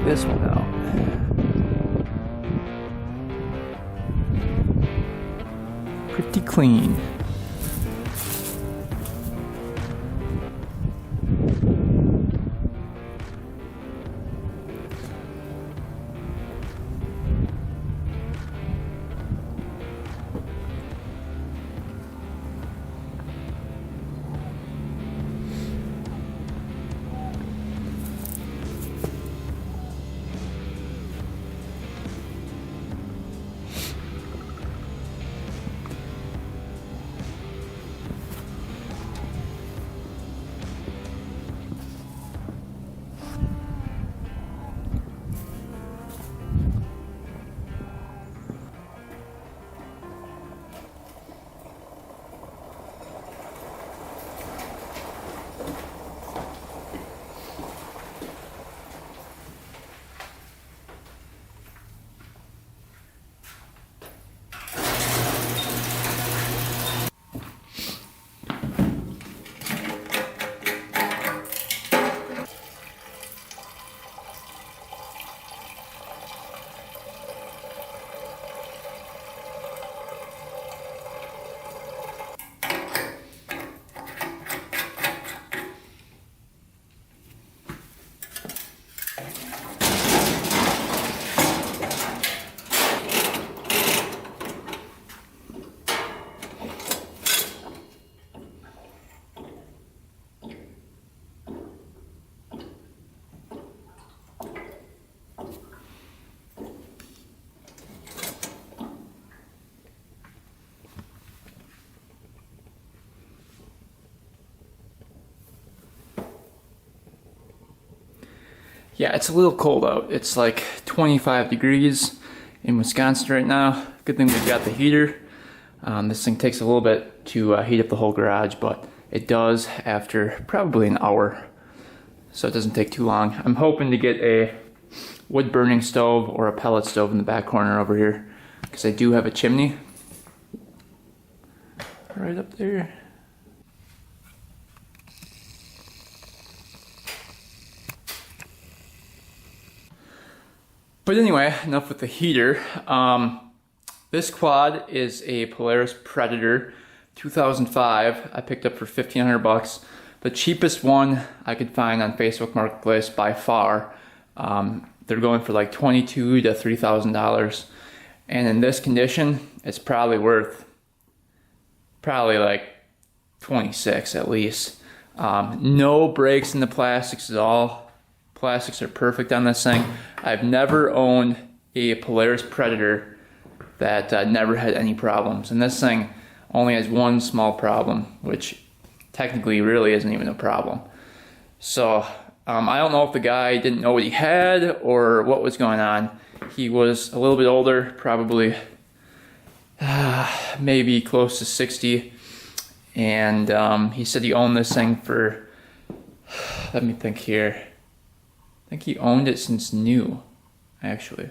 this one out. Pretty clean. Yeah, it's a little cold out. It's like 25 degrees in Wisconsin right now. Good thing we've got the heater. This thing takes a little bit to heat up the whole garage, but it does after probably an hour. So it doesn't take too long. I'm hoping to get a wood burning stove or a pellet stove in the back corner over here, because I do have a chimney right up there. But anyway, enough with the heater. This quad is a Polaris Predator 2005. I picked up for $1,500. The cheapest one I could find on Facebook Marketplace by far. They're going for like $22,000 to $3,000. And in this condition, it's probably worth like $26,000 at least. No breaks in the plastics at all. Plastics are perfect on this thing. I've never owned a Polaris Predator that never had any problems. And this thing only has one small problem, which technically really isn't even a problem. So I don't know if the guy didn't know what he had or what was going on. He was a little bit older, probably maybe close to 60. And he said he owned this thing for, let me think here. I think he owned it since new, actually.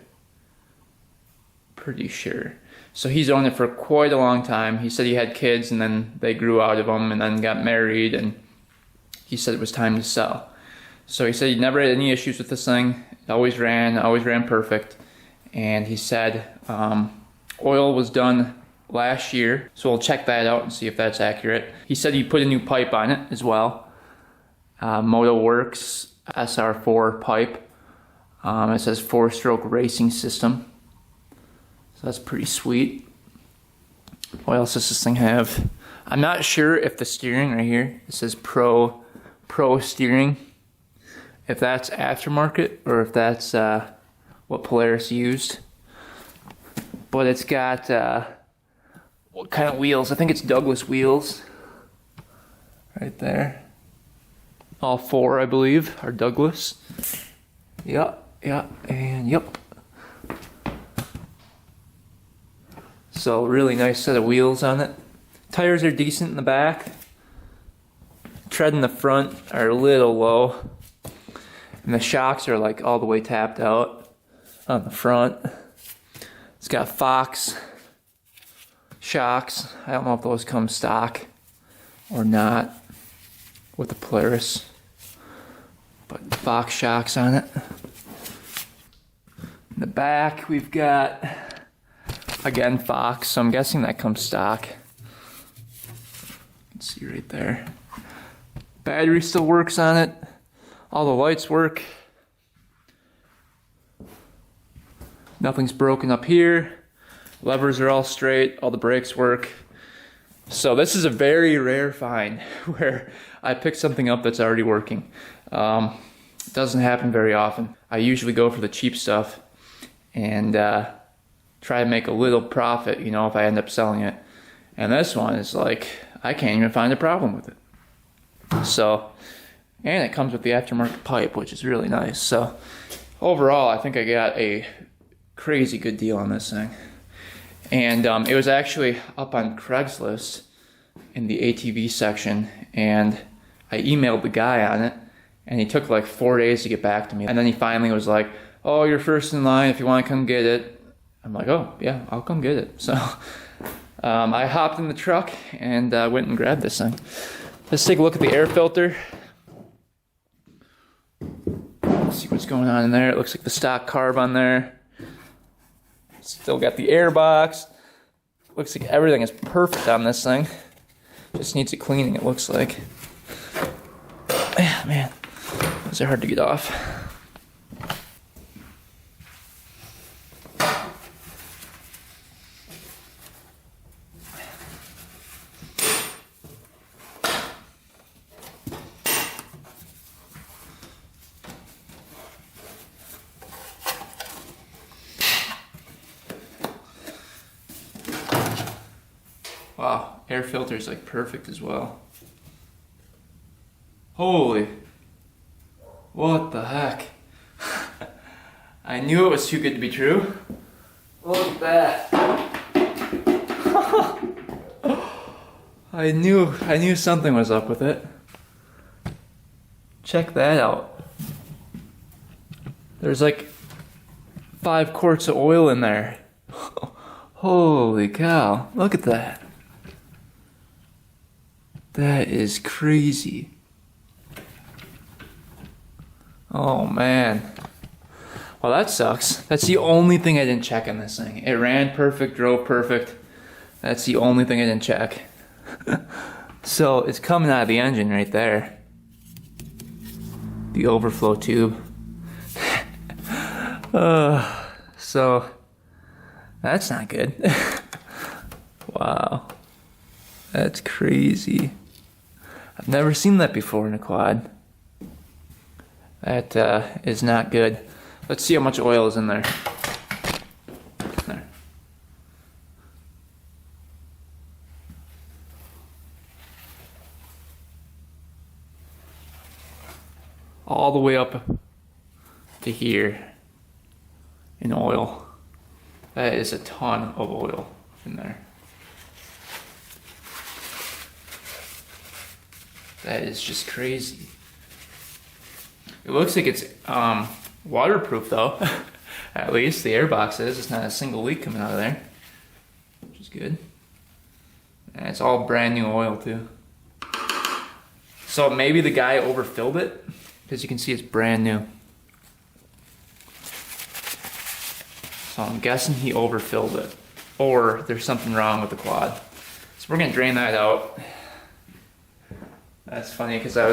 Pretty sure. So he's owned it for quite a long time. He said he had kids and then they grew out of him and then got married, and he said it was time to sell. So he said he never had any issues with this thing. It always ran perfect. And he said oil was done last year, so we'll check that out and see if that's accurate. He said he put a new pipe on it as well. Moto Works SR4 pipe. It says 4-stroke racing system. So that's pretty sweet. What else does this thing have? I'm not sure if the steering right here, it says Pro steering, if that's aftermarket or if that's what Polaris used. But it's got what kind of wheels? I think it's Douglas wheels right there. All four, I believe, are Douglas. Yeah, and yep. So really nice set of wheels on it. Tires are decent in the back. Tread in the front are a little low. And the shocks are like all the way tapped out on the front. It's got Fox shocks. I don't know if those come stock or not with the Polaris. But Fox shocks on it. In the back, we've got, again, Fox, so I'm guessing that comes stock. You can see right there. Battery still works on it. All the lights work. Nothing's broken up here. Levers are all straight. All the brakes work. So this is a very rare find where I pick something up that's already working. It doesn't happen very often. I usually go for the cheap stuff and try to make a little profit, you know, if I end up selling it. And this one is like, I can't even find a problem with it. So, and it comes with the aftermarket pipe, which is really nice. So overall, I think I got a crazy good deal on this thing. And it was actually up on Craigslist in the ATV section, and I emailed the guy on it, and he took like 4 days to get back to me. And then he finally was like, oh, you're first in line if you want to come get it. I'm like, oh, yeah, I'll come get it. So I hopped in the truck and went and grabbed this thing. Let's take a look at the air filter. Let's see what's going on in there. It looks like the stock carb on there. Still got the air box. Looks like everything is perfect on this thing. Just needs a cleaning, it looks like. Man, those are hard to get off. Wow, air filter is like perfect as well. Holy, what the heck? I knew it was too good to be true. Look at that. I knew something was up with it. Check that out. There's like 5 quarts of oil in there. Holy cow, look at that. That is crazy. Oh man. Well, that sucks. That's the only thing I didn't check on this thing. It ran perfect, drove perfect. That's the only thing I didn't check. So it's coming out of the engine right there. The overflow tube. So that's not good. Wow. That's crazy. I've never seen that before in a quad. That is not good. Let's see how much oil is in there. There. All the way up to here in oil. That is a ton of oil in there. That is just crazy. It looks like it's waterproof though. At least the airbox is. It's not a single leak coming out of there, which is good. And it's all brand new oil too. So maybe the guy overfilled it, because you can see it's brand new. So I'm guessing he overfilled it, or there's something wrong with the quad. So we're gonna drain that out. That's funny, because I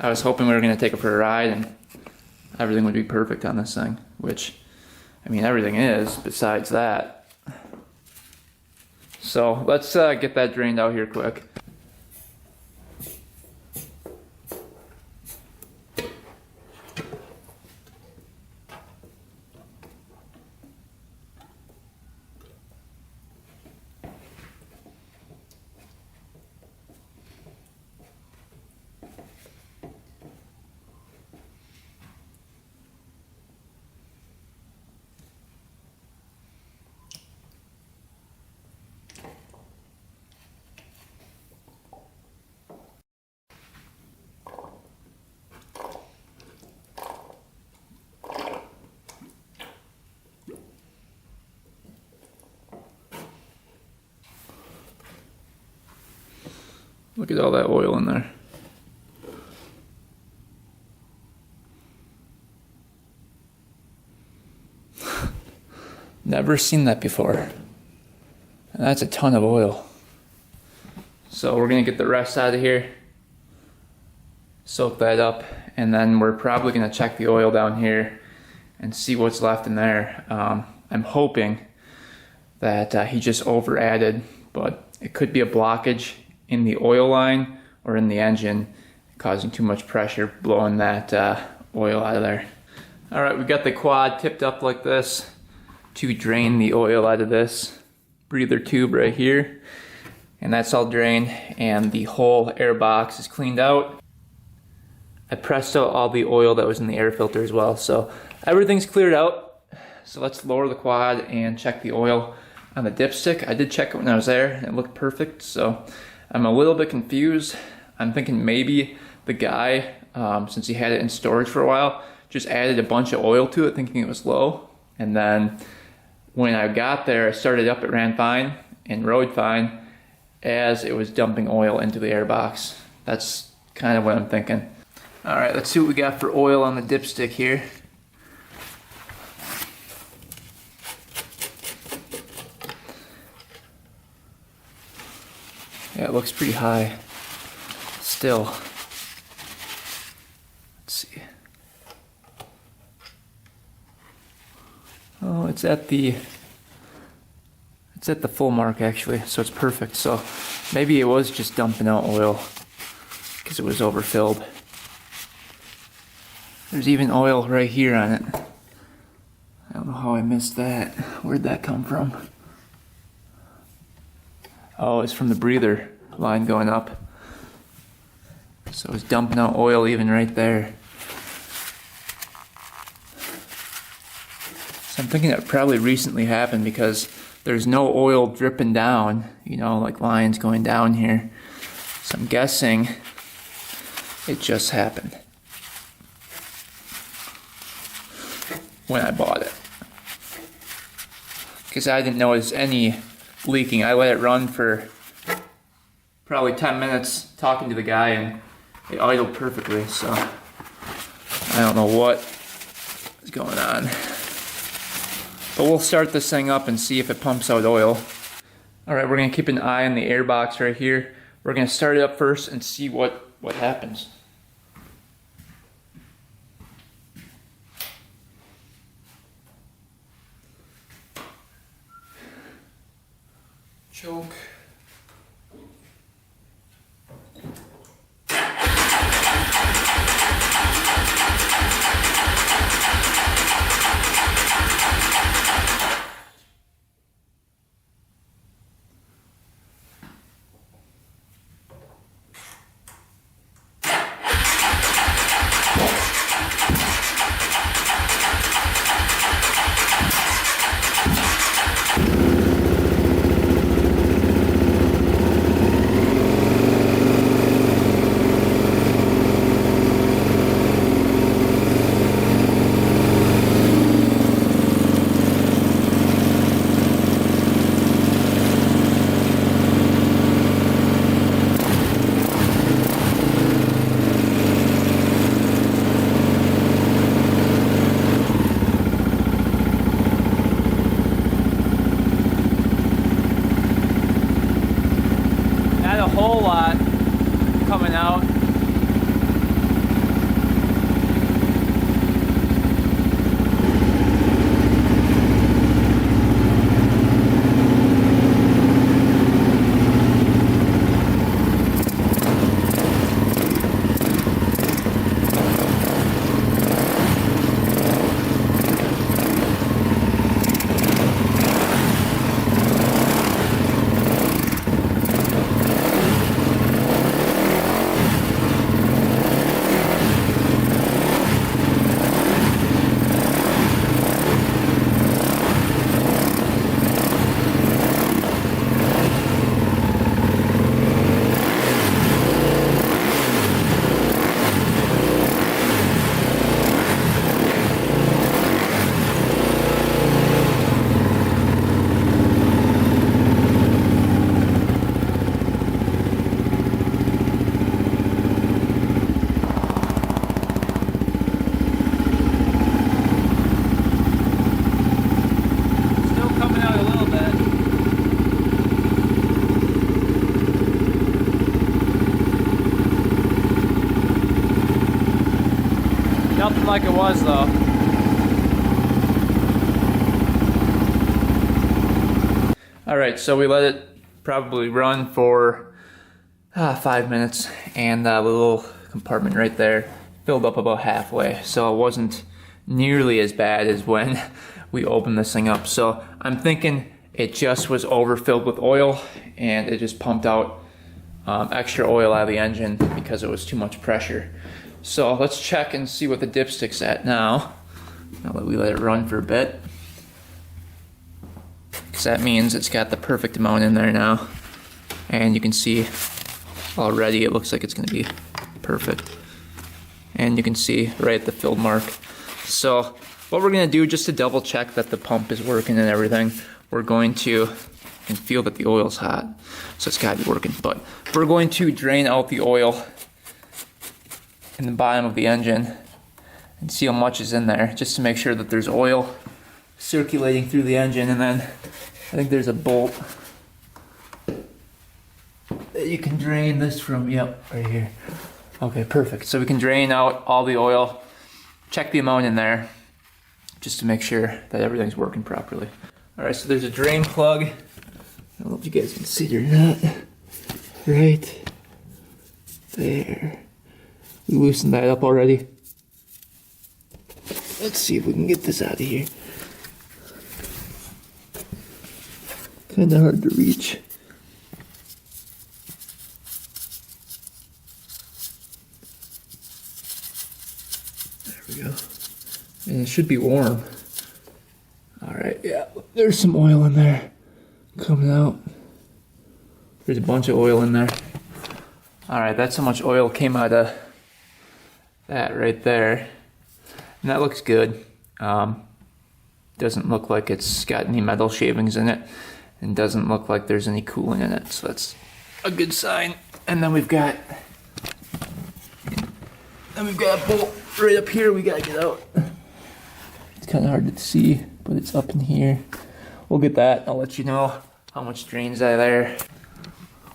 was hoping we were gonna take it for a ride and everything would be perfect on this thing, which, I mean, everything is besides that. So let's get that drained out here quick. Look at all that oil in there. Never seen that before. That's a ton of oil. So we're gonna get the rest out of here, soak that up, and then we're probably gonna check the oil down here and see what's left in there. I'm hoping that he just over added, but it could be a blockage in the oil line or in the engine, causing too much pressure, blowing that oil out of there. All right, we got the quad tipped up like this to drain the oil out of this breather tube right here. And that's all drained, and the whole air box is cleaned out. I pressed out all the oil that was in the air filter as well, so everything's cleared out. So let's lower the quad and check the oil on the dipstick. I did check it when I was there, and it looked perfect, so I'm a little bit confused. I'm thinking maybe the guy, since he had it in storage for a while, just added a bunch of oil to it thinking it was low, and then when I got there, I started up, it ran fine and rode fine as it was dumping oil into the air box. That's kind of what I'm thinking. All right, let's see what we got for oil on the dipstick here. Yeah, it looks pretty high still. Let's see. Oh, it's at the full mark actually, so it's perfect. So maybe it was just dumping out oil because it was overfilled. There's even oil right here on it. I don't know how I missed that. Where'd that come from? Oh, it's from the breather line going up. So it's dumping out oil even right there. So I'm thinking that probably recently happened because there's no oil dripping down, you know, like lines going down here. So I'm guessing it just happened when I bought it. Because I didn't notice any leaking. I let it run for probably 10 minutes talking to the guy and it idled perfectly, so I don't know what is going on. But we'll start this thing up and see if it pumps out oil. Alright, we're going to keep an eye on the air box right here. We're going to start it up first and see what happens. Choke. Whole lot coming out. Nothing like it was though. Alright, so we let it probably run for 5 minutes, and the little compartment right there filled up about halfway, so it wasn't nearly as bad as when we opened this thing up. So I'm thinking it just was overfilled with oil, and it just pumped out extra oil out of the engine because it was too much pressure. So let's check and see what the dipstick's at now that we let it run for a bit. Because that means it's got the perfect amount in there now. And you can see already it looks like it's going to be perfect. And you can see right at the filled mark. So what we're going to do, just to double check that the pump is working and everything, we're going to, you can feel that the oil's hot, so it's got to be working. But we're going to drain out the oil in the bottom of the engine and see how much is in there, just to make sure that there's oil circulating through the engine. And then I think there's a bolt that you can drain this from. Yep, right here. Okay, perfect. So we can drain out all the oil, check the amount in there, just to make sure that everything's working properly. All right, so there's a drain plug. I don't know if you guys can see it or not. Right there. We loosened that up already. Let's see if we can get this out of here. Kind of hard to reach. There we go. And it should be warm. Alright, yeah, there's some oil in there coming out. There's a bunch of oil in there. Alright, that's how much oil came out of that right there. And that looks good. Doesn't look like it's got any metal shavings in it, and doesn't look like there's any coolant in it, so that's a good sign. And then we've got a bolt right up here we gotta get out. It's kind of hard to see, but it's up in here. We'll get that. I'll let you know how much drains out of there.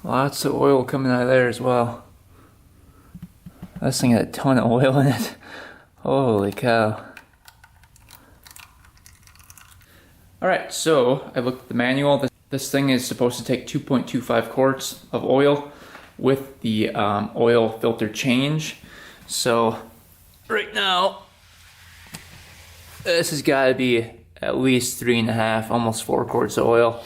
Lots of oil coming out of there as well. This thing had a ton of oil in it. Holy cow. Alright, so I looked at the manual. This thing is supposed to take 2.25 quarts of oil with the oil filter change. So right now, this has got to be at least 3.5, almost 4 quarts of oil.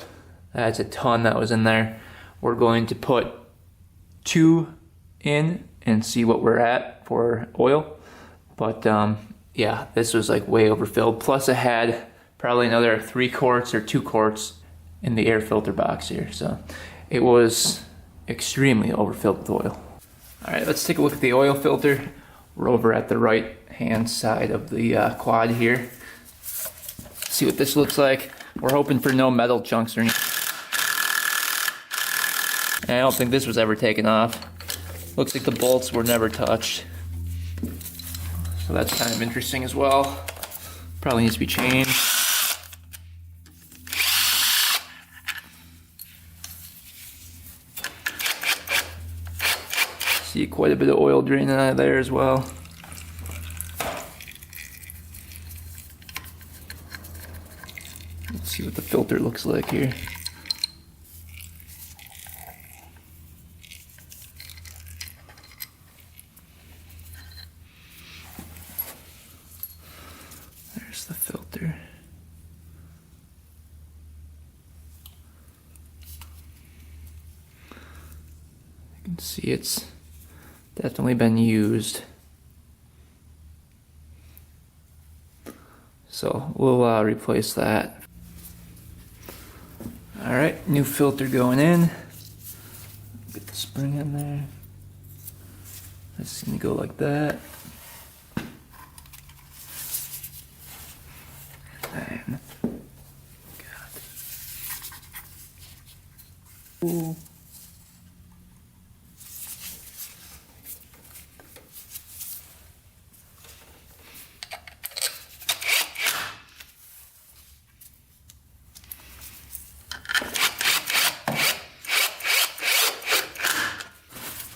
That's a ton that was in there. We're going to put 2 in and see what we're at for oil. But yeah, this was like way overfilled. Plus I had probably another 3 quarts or 2 quarts in the air filter box here. So it was extremely overfilled with oil. All right, let's take a look at the oil filter. We're over at the right hand side of the quad here. See what this looks like. We're hoping for no metal chunks or anything. And I don't think this was ever taken off. Looks like the bolts were never touched. So that's kind of interesting as well. Probably needs to be changed. See quite a bit of oil draining out of there as well. Let's see what the filter looks like here. There's the filter. You can see it's definitely been used. So we'll replace that. All right, new filter going in. Get the spring in there. It's gonna go like that. And ooh.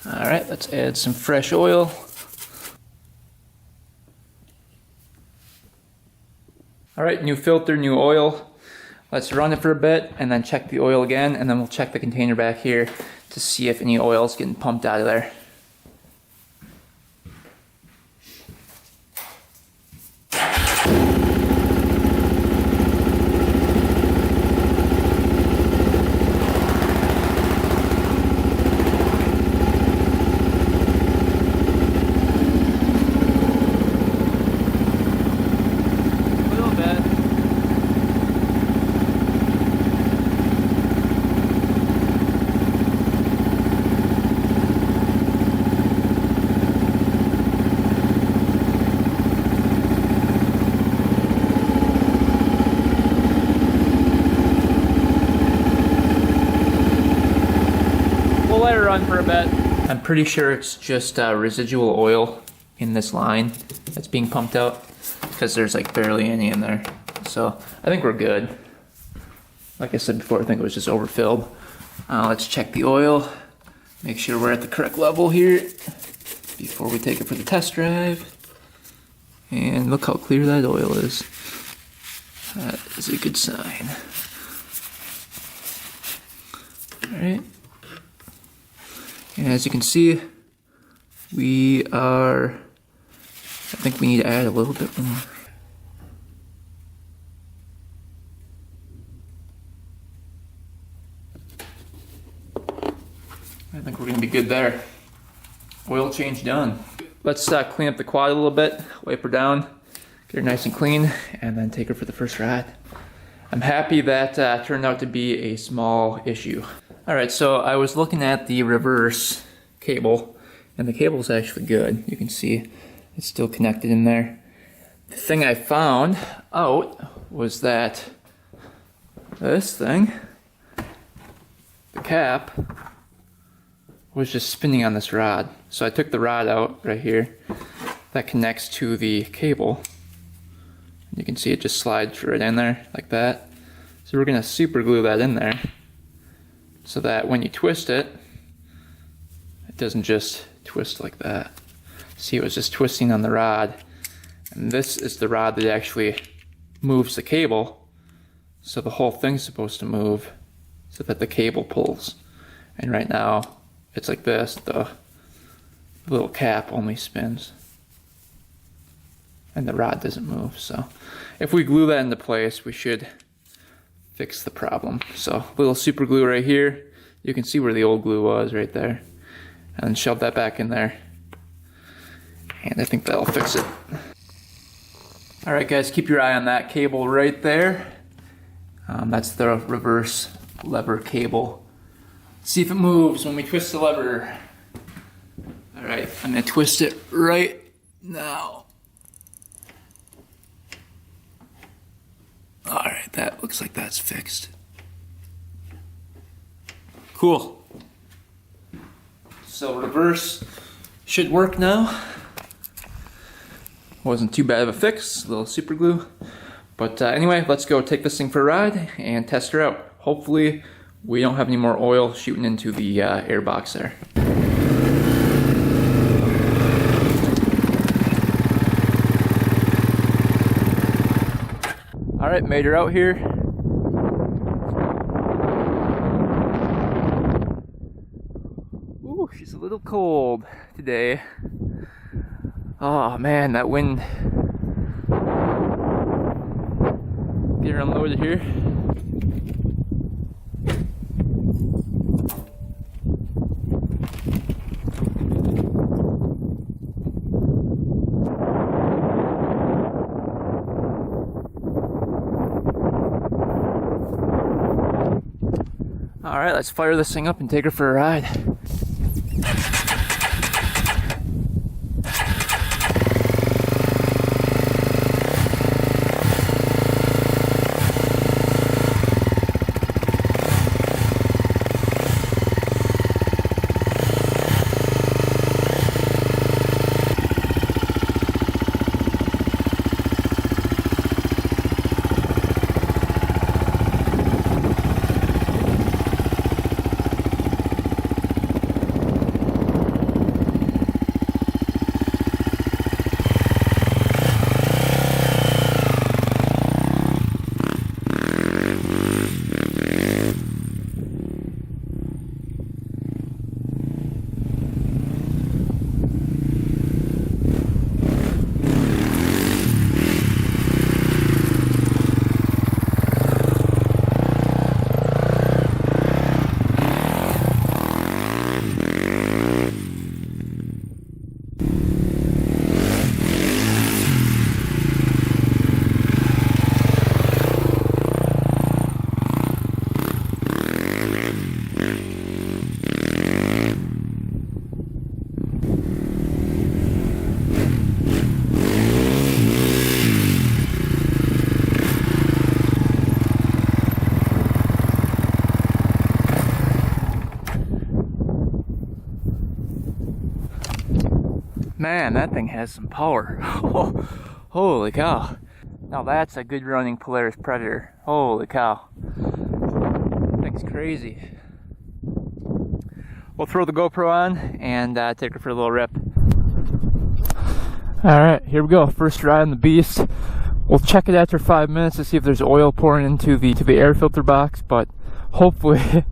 All right, let's add some fresh oil. All right, new filter, new oil. Let's run it for a bit and then check the oil again, and then we'll check the container back here to see if any oil is getting pumped out of there. Let it run for a bit. I'm pretty sure it's just residual oil in this line that's being pumped out, because there's like barely any in there. So I think we're good. Like I said before, I think it was just overfilled. Let's check the oil, make sure we're at the correct level here before we take it for the test drive. And look how clear that oil is. That is a good sign. All right. And as you can see, I think we need to add a little bit more. I think we're gonna be good there. Oil change done. Let's clean up the quad a little bit, wipe her down, get her nice and clean, and then take her for the first ride. I'm happy that turned out to be a small issue. All right, so I was looking at the reverse cable, and the cable's actually good. You can see it's still connected in there. The thing I found out was that this thing, the cap, was just spinning on this rod. So I took the rod out right here that connects to the cable. You can see it just slides right in there like that. So we're gonna super glue that in there, so that when you twist it, it doesn't just twist like that. See, it was just twisting on the rod. And this is the rod that actually moves the cable. So the whole thing's supposed to move so that the cable pulls. And right now, it's like this. The little cap only spins. And the rod doesn't move. So if we glue that into place, we should fix the problem. So little super glue right here. You can see where the old glue was right there. And then shove that back in there. And I think that'll fix it. Alright guys, keep your eye on that cable right there. That's the reverse lever cable. See if it moves when we twist the lever. Alright, I'm going to twist it right now. Alright, that looks like that's fixed. Cool. So reverse should work now. Wasn't too bad of a fix, a little super glue. But anyway, let's go take this thing for a ride and test her out. Hopefully we don't have any more oil shooting into the air box there. Alright, made her out here. Ooh, she's a little cold today. Oh man, that wind. Get her unloaded here. Alright, let's fire this thing up and take her for a ride. Man, that thing has some power. Holy cow. Now that's a good running Polaris Predator. Holy cow. Thing's crazy. We'll throw the GoPro on and take her for a little rip. Alright, here we go. First ride on the beast. We'll check it after 5 minutes to see if there's oil pouring into the air filter box, but hopefully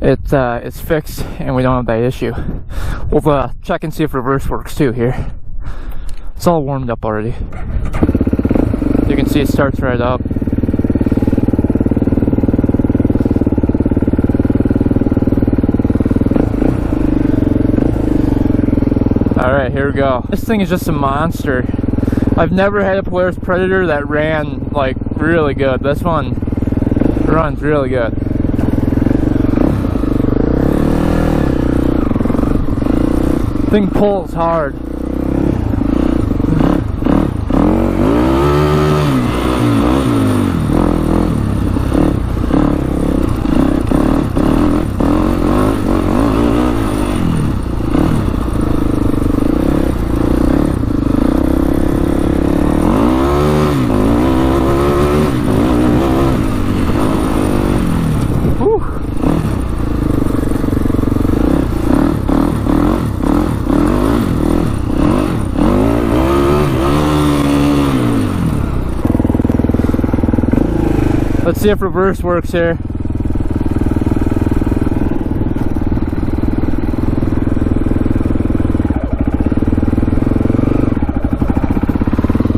it's fixed and we don't have that issue. We'll check and see if reverse works too here. It's all warmed up already. You can see it starts right up. Alright, here we go. This thing is just a monster. I've never had a Polaris Predator that ran like really good. This one runs really good. Thing pulls hard. Let's see if reverse works here.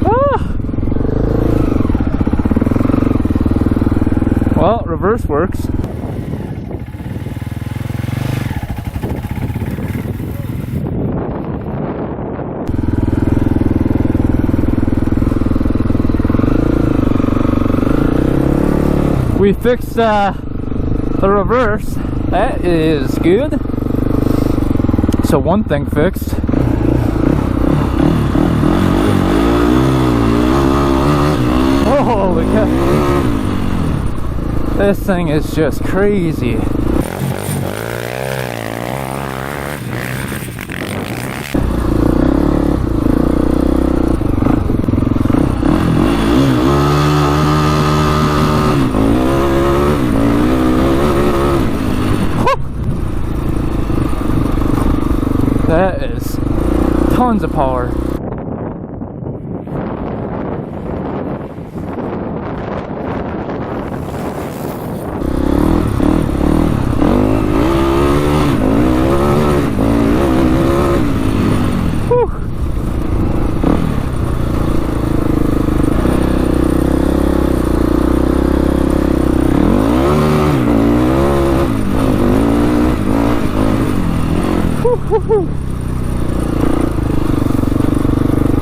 Ah! Well, reverse works. We fixed the reverse. That is good. So one thing fixed. Oh, holy cow. This thing is just crazy. That is tons of power.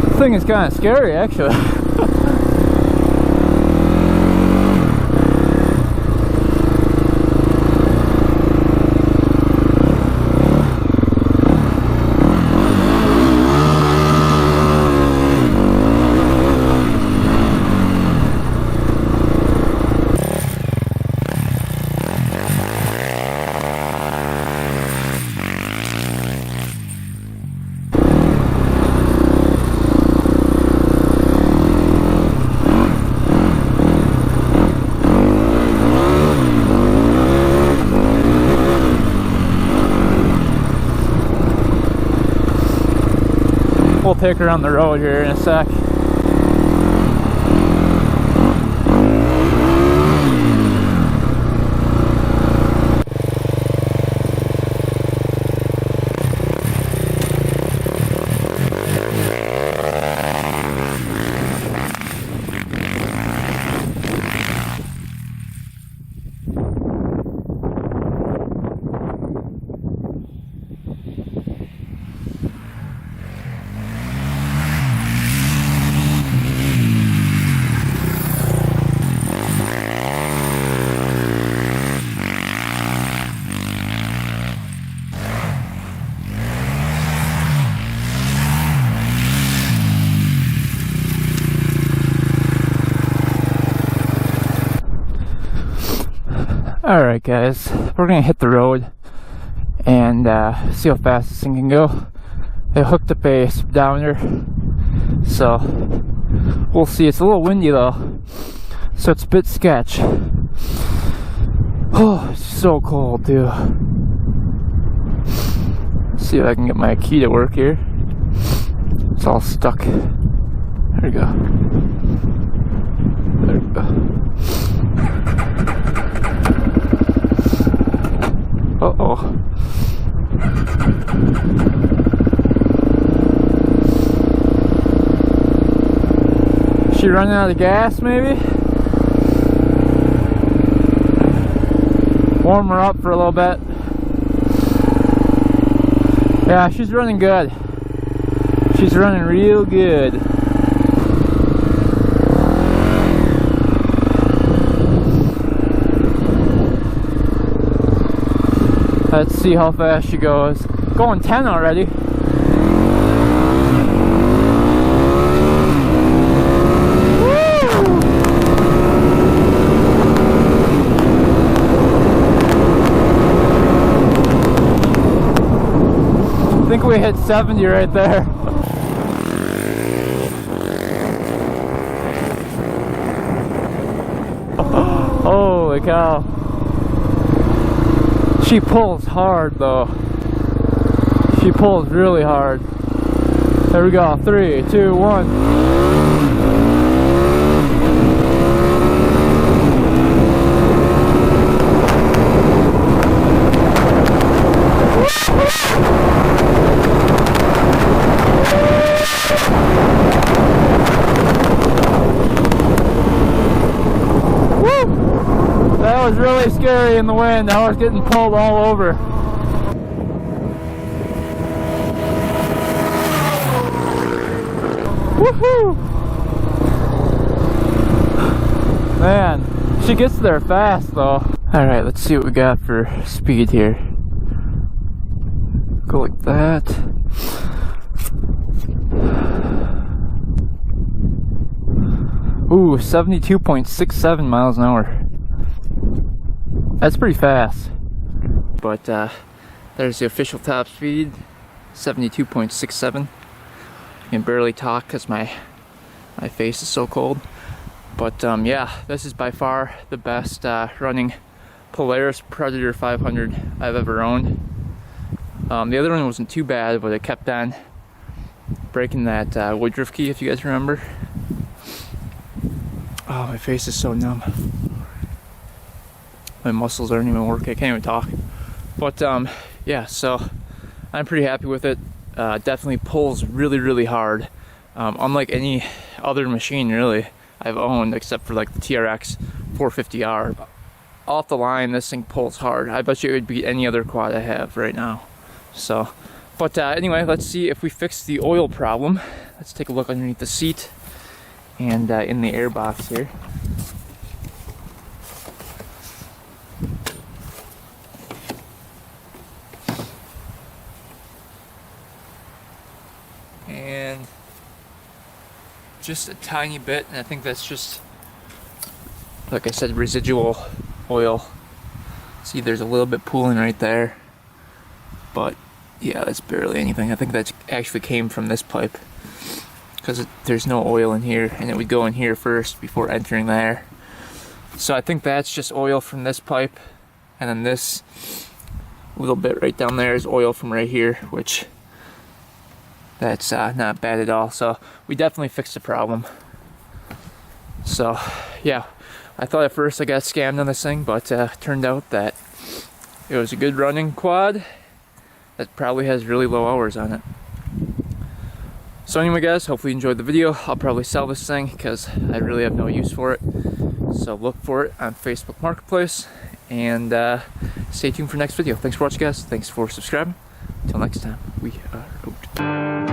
This thing is kind of scary, actually. We'll take her on the road here in a sec. Alright guys, we're gonna hit the road and see how fast this thing can go. I hooked up a speedometer, so we'll see. It's a little windy though, so it's a bit sketch. Oh, it's so cold too. Let's see if I can get my key to work here. It's all stuck. There we go. There we go. Uh-oh. She running out of gas, maybe? Warm her up for a little bit. Yeah, she's running good. She's running real good. Let's see how fast she goes. Going 10 already. I think we hit 70 right there. Holy cow. She pulls hard though. She pulls really hard. There we go. 3, 2, 1. That was really scary in the wind. I was getting pulled all over. Woohoo! Man, she gets there fast though. Alright, let's see what we got for speed here. Go like that. Ooh, 72.67 miles an hour. That's pretty fast. But there's the official top speed, 72.67. I can barely talk because my face is so cold. But yeah, this is by far the best running Polaris Predator 500 I've ever owned. The other one wasn't too bad, but it kept on breaking that Woodruff key, if you guys remember. Oh, my face is so numb. My muscles aren't even working. I can't even talk. But yeah, so I'm pretty happy with it. Definitely pulls really, really hard. Unlike any other machine really I've owned, except for like the TRX 450R. Off the line, this thing pulls hard. I bet you it would beat any other quad I have right now. So, but anyway, let's see if we fix the oil problem. Let's take a look underneath the seat and in the air box here. And just a tiny bit, and I think that's just, like I said, residual oil. See, there's a little bit pooling right there, but yeah, that's barely anything. I think that actually came from this pipe, because there's no oil in here, and it would go in here first before entering there. So I think that's just oil from this pipe, and then this little bit right down there is oil from right here, which that's not bad at all. So we definitely fixed the problem. So yeah, I thought at first I got scammed on this thing, but turned out that it was a good running quad that probably has really low hours on it. So anyway guys, hopefully you enjoyed the video. I'll probably sell this thing because I really have no use for it. So look for it on Facebook Marketplace, and stay tuned for next video. Thanks for watching guys. Thanks for subscribing. Until next time, we are out.